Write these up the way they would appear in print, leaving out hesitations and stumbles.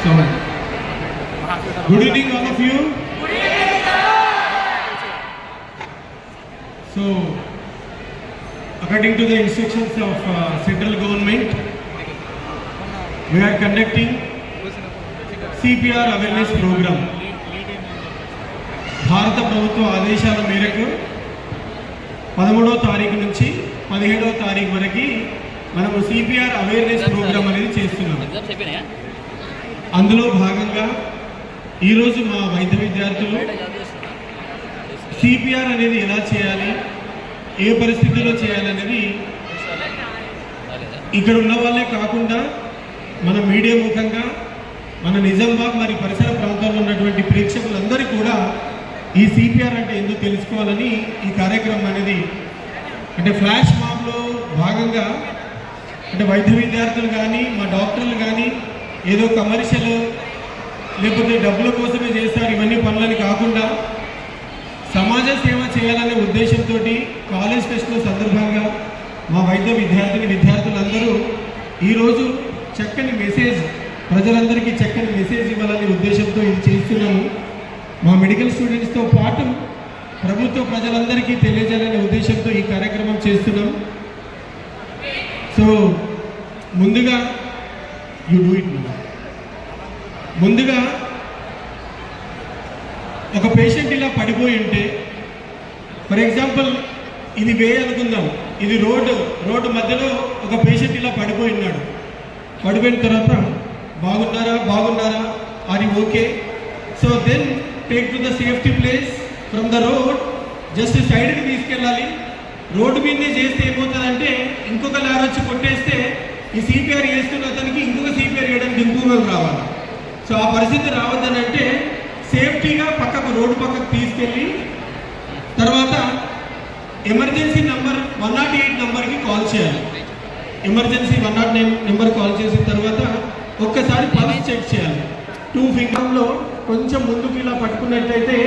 So, good evening all of you. So, according to the instructions of central government, we are conducting CPR awareness program. భారత ప్రభుత్వ ఆదేశాల మేరకు 13వ తారీఖు నుంచి 17వ తారీఖు వరకు మనము సిపిఆర్ అవేర్నెస్ ప్రోగ్రామ్ అనేది చేస్తున్నాం. అందులో భాగంగా ఈరోజు మా వైద్య విద్యార్థులు సిపిఆర్ అనేది ఎలా చేయాలి, ఏ పరిస్థితుల్లో చేయాలనేది ఇక్కడ ఉన్న వాళ్ళే కాకుండా మన మీడియా ముఖంగా మన నిజామాబాద్ మరి పరిసర ప్రాంతాల్లో ఉన్నటువంటి ప్రేక్షకులందరికీ కూడా ఈ సిపిఆర్ అంటే ఎందుకు తెలుసుకోవాలని ఈ కార్యక్రమం అనేది అంటే ఫ్లాష్ మాబ్లో భాగంగా అంటే వైద్య విద్యార్థులు కానీ మా డాక్టర్లు కానీ ఏదో కమర్షియల్ లేకపోతే డబ్బుల కోసమే చేస్తారు ఇవన్నీ పనులని కాకుండా సమాజ సేవ చేయాలనే ఉద్దేశంతో కాలేజ్ ఫెస్ట్లో సందర్భంగా మా వైద్య విద్యార్థులందరూ ఈరోజు చక్కని మెసేజ్ ప్రజలందరికీ చక్కని మెసేజ్ ఇవ్వాలనే ఉద్దేశంతో ఇది చేస్తున్నాము. మా మెడికల్ స్టూడెంట్స్తో పాటు ప్రభుత్వ ప్రజలందరికీ తెలియజేయాలనే ఉద్దేశంతో ఈ కార్యక్రమం చేస్తున్నాం. సో ముందుగా ముందుగా ఒక పేషెంట్ ఇలా పడిపోయి ఉంటే ఫర్ ఎగ్జాంపుల్ ఇది వే అనుకుందాం, ఇది రోడ్డు మధ్యలో ఒక పేషెంట్ ఇలా పడిపోయి ఉన్నాడు. పడిపోయిన తర్వాత బాగున్నారా are you okay? So then take to the safety place from the road. Just సైడ్కి తీసుకెళ్ళాలి. రోడ్డు మీదనే చేస్తే ఏమవుతుందంటే ఇంకొక లారీ వచ్చి కొట్టేస్తే ఈ సిపిఆర్ చేస్తున్న అతనికి ఇంకొక సిపిఆర్ చేయడానికి ఇంకొక రావాలి. సో ఆ పరిస్థితి రావద్దని అంటే సేఫ్టీగా రోడ్డు పక్కకు తీసుకెళ్ళి తర్వాత ఎమర్జెన్సీ నెంబర్ 108 నెంబర్కి కాల్ చేయాలి. ఎమర్జెన్సీ 109 నెంబర్ కాల్ చేసిన తర్వాత ఒక్కసారి పల్స్ చెక్ చేయాలి. 2 ఫింగర్లో కొంచెం ముందుకు ఇలా పట్టుకున్నట్లయితే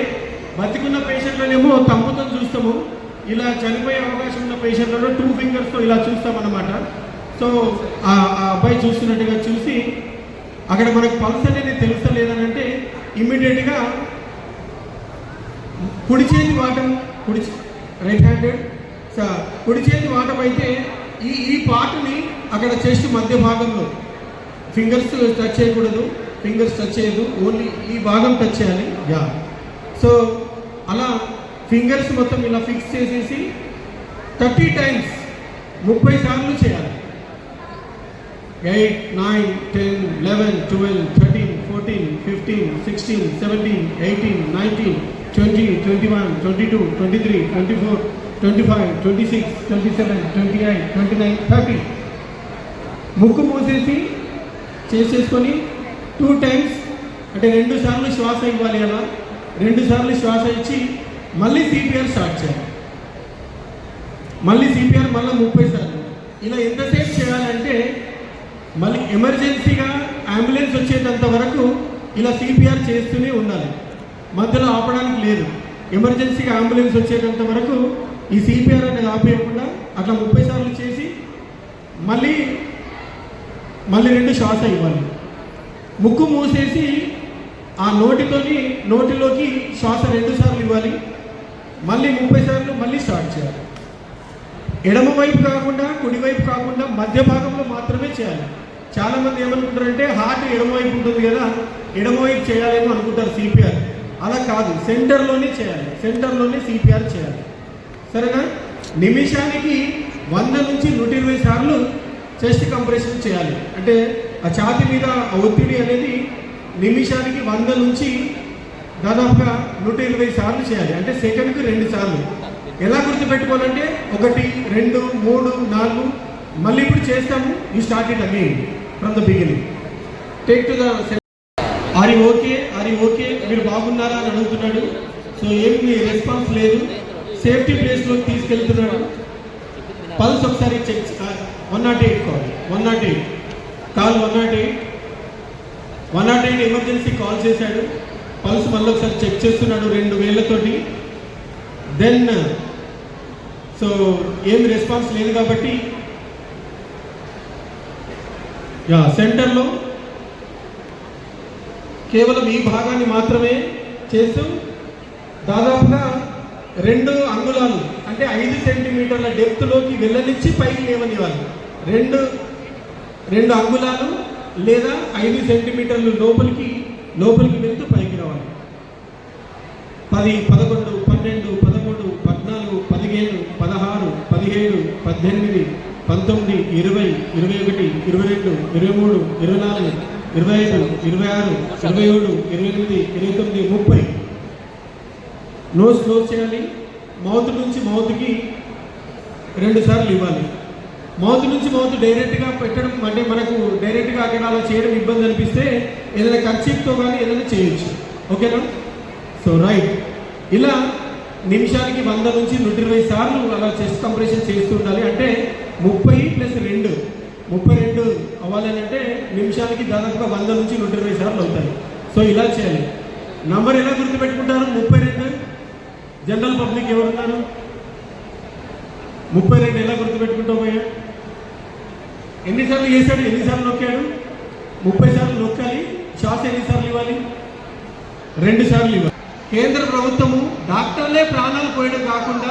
బతికున్న పేషెంట్లనేమో తమ్ముతో చూస్తాము, ఇలా చనిపోయే అవకాశం ఉన్న పేషెంట్లలో 2 ఫింగర్స్తో ఇలా చూస్తామన్నమాట. సో ఆ అబ్బాయి చూస్తున్నట్టుగా చూసి అక్కడ మనకు పల్స్ అనేది తెలుస్తలేదని అంటే ఇమ్మీడియట్గా కుడి చేతి వాటం రైట్ హ్యాండెడ్ కుడి చేతి వాటం అయితే ఈ పార్ట్ని అక్కడ చెస్ట్ మధ్య భాగంలో ఫింగర్స్ టచ్ చేయకూడదు, ఫింగర్స్ టచ్ చేయదు, ఓన్లీ ఈ భాగం టచ్ చేయాలి. యా సో అలా ఫింగర్స్ మొత్తం ఇలా ఫిక్స్ చేసేసి 30 టైమ్స్ 30 సార్లు చేయాలి. 8, 9, 10, 11, 12, 13, 14, 15, 16, 17, 18, 19, 20, 21, 22, 23, 24, 25, 26, 27, 28, 29, 30. ముక్కు మూసేసి చేసేసుకొని 2 టైమ్స్ అంటే 2 సార్లు శ్వాస ఇవ్వాలి. అలా 2 సార్లు శ్వాస ఇచ్చి మళ్ళీ సిపిఆర్ స్టార్ట్ చేయాలి. మళ్ళీ సిపిఆర్ మళ్ళీ 30 సార్లు. ఇలా ఎంతసేపు చేయాలంటే మళ్ళీ ఎమర్జెన్సీగా అంబులెన్స్ వచ్చేటంత వరకు ఇలా సిపిఆర్ చేస్తూనే ఉండాలి, మధ్యలో ఆపడానికి లేదు. ఎమర్జెన్సీగా అంబులెన్స్ వచ్చేటంత వరకు ఈ సిపిఆర్ అనేది ఆపేయకుండా అట్లా 30 సార్లు చేసి మళ్ళీ 2 శ్వాస ఇవ్వాలి. ముక్కు మూసేసి ఆ నోటిలోకి శ్వాస 2 సార్లు ఇవ్వాలి. మళ్ళీ 30 సార్లు మళ్ళీ స్టార్ట్ చేయాలి. ఎడమ వైపు కాకుండా కుడివైపు కాకుండా మధ్య భాగంలో మాత్రమే చేయాలి. చాలామంది ఏమనుకుంటారంటే హార్ట్ ఎడమవైపు ఉంటుంది కదా, ఎడమవైపు చేయాలేమో అనుకుంటారు సిపిఆర్. అలా కాదు, సెంటర్లోనే చేయాలి, సెంటర్లోనే సిపిఆర్ చేయాలి. సరేనా? నిమిషానికి 100 నుంచి 120 సార్లు చెస్ట్ కంప్రెషన్ చేయాలి. అంటే ఆ ఛాతీ మీద ఒత్తిడి అనేది నిమిషానికి 100 నుంచి దాదాపుగా 120 సార్లు చేయాలి. అంటే సెకండ్కి 2 సార్లు. ఎలా గుర్తుపెట్టుకోవాలంటే 1, 2, 3, 4 మళ్ళీ ఇప్పుడు చేస్తాము. You start it again from the beginning. Take to the are you okay మీరు బాగున్నారా అని అడుగుతున్నాడు. సో ఏమి రెస్పాన్స్ లేదు. సేఫ్టీ ప్లేస్లోకి తీసుకెళ్తున్నాడు. పల్స్ ఒకసారి చెక్ 108 కాల్ 108 ఎమర్జెన్సీ కాల్ చేశాడు. పల్స్ మళ్ళీ ఒకసారి చెక్ చేస్తున్నాడు 2 వేళ్ళతోటి. దెన్ సో ఏమి రెస్పాన్స్ లేదు కాబట్టి సెంటర్లో కేవలం ఈ భాగాన్ని మాత్రమే చేస్తూ దాదాపుగా 2 అంగుళాలు అంటే 5 సెంటీమీటర్ల డెప్త్లోకి వెళ్ళనిచ్చి పైకి లేవనివ్వాలి. 2 అంగుళాలు లేదా 5 సెంటీమీటర్లు లోపలికి వెళ్తూ పైకి రావాలి. 10, 11, 12, 13, 14, 15, 16, 17, 18, 19, 20, 21, 22, 23, 24, 25, 26, 27, 28, 29, 30. నోస్ క్లోజ్ చేయాలి. మౌత్ నుంచి మౌత్కి 2 సార్లు ఇవ్వాలి. మౌత్ నుంచి మౌత్ డైరెక్ట్గా పెట్టడం అంటే మనకు డైరెక్ట్గా అక్కడ అలా చేయడం ఇబ్బంది అనిపిస్తే ఏదైనా కర్చీఫ్తో కానీ ఏదైనా చేయొచ్చు. ఓకేనా? సో రైట్, ఇలా నిమిషానికి 100 నుంచి 120 సార్లు అలా చెస్ట్ కంప్రెషన్ చేస్తూ ఉండాలి. అంటే 30 + 2 32 అవ్వాలని అంటే నిమిషానికి దాదాపుగా 100 నుంచి 120 సార్లు అవుతాయి. సో ఇలా చేయాలి. నంబర్ ఎలా గుర్తుపెట్టుకుంటారు? 32. జనరల్ పబ్లిక్ ఎవరున్నారు? 32 ఎలా గుర్తుపెట్టుకుంటావు భయ్యా? ఎన్నిసార్లు చేశాడు? ఎన్నిసార్లు నొక్కాడు? 30 సార్లు నొక్కాలి. శ్వాస ఎన్నిసార్లు ఇవ్వాలి? 2 సార్లు ఇవ్వాలి. కేంద్ర ప్రభుత్వము డాక్టర్లే ప్రాణాలు పోయడం కాకుండా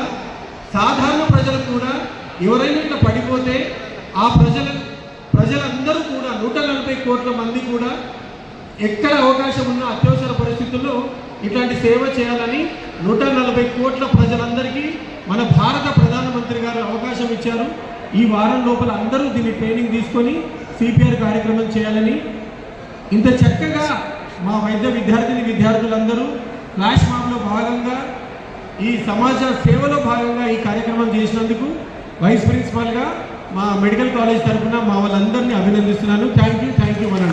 సాధారణ ప్రజలు కూడా ఎవరైనా ఇట్లా పడిపోతే ఆ ప్రజలందరూ కూడా 140 కోట్ల మంది కూడా ఎక్కడ అవకాశం ఉన్న అత్యవసర పరిస్థితుల్లో ఇట్లాంటి సేవ చేయాలని 140 కోట్ల ప్రజలందరికీ మన భారత ప్రధానమంత్రి గారు అవకాశం ఇచ్చారు. ఈ వారం లోపల అందరూ దీన్ని ట్రైనింగ్ తీసుకొని సిపిఆర్ కార్యక్రమం చేయాలని ఇంత చక్కగా మా వైద్య విద్యార్థులందరూ ఫ్లాష్ మాబ్లో భాగంగా ఈ సమాజ సేవలో భాగంగా ఈ కార్యక్రమం చేసినందుకు వైస్ ప్రిన్సిపాల్గా మా మెడికల్ కాలేజ్ తరఫున మా వాళ్ళందరినీ అభినందిస్తున్నాను. థ్యాంక్ యూ మన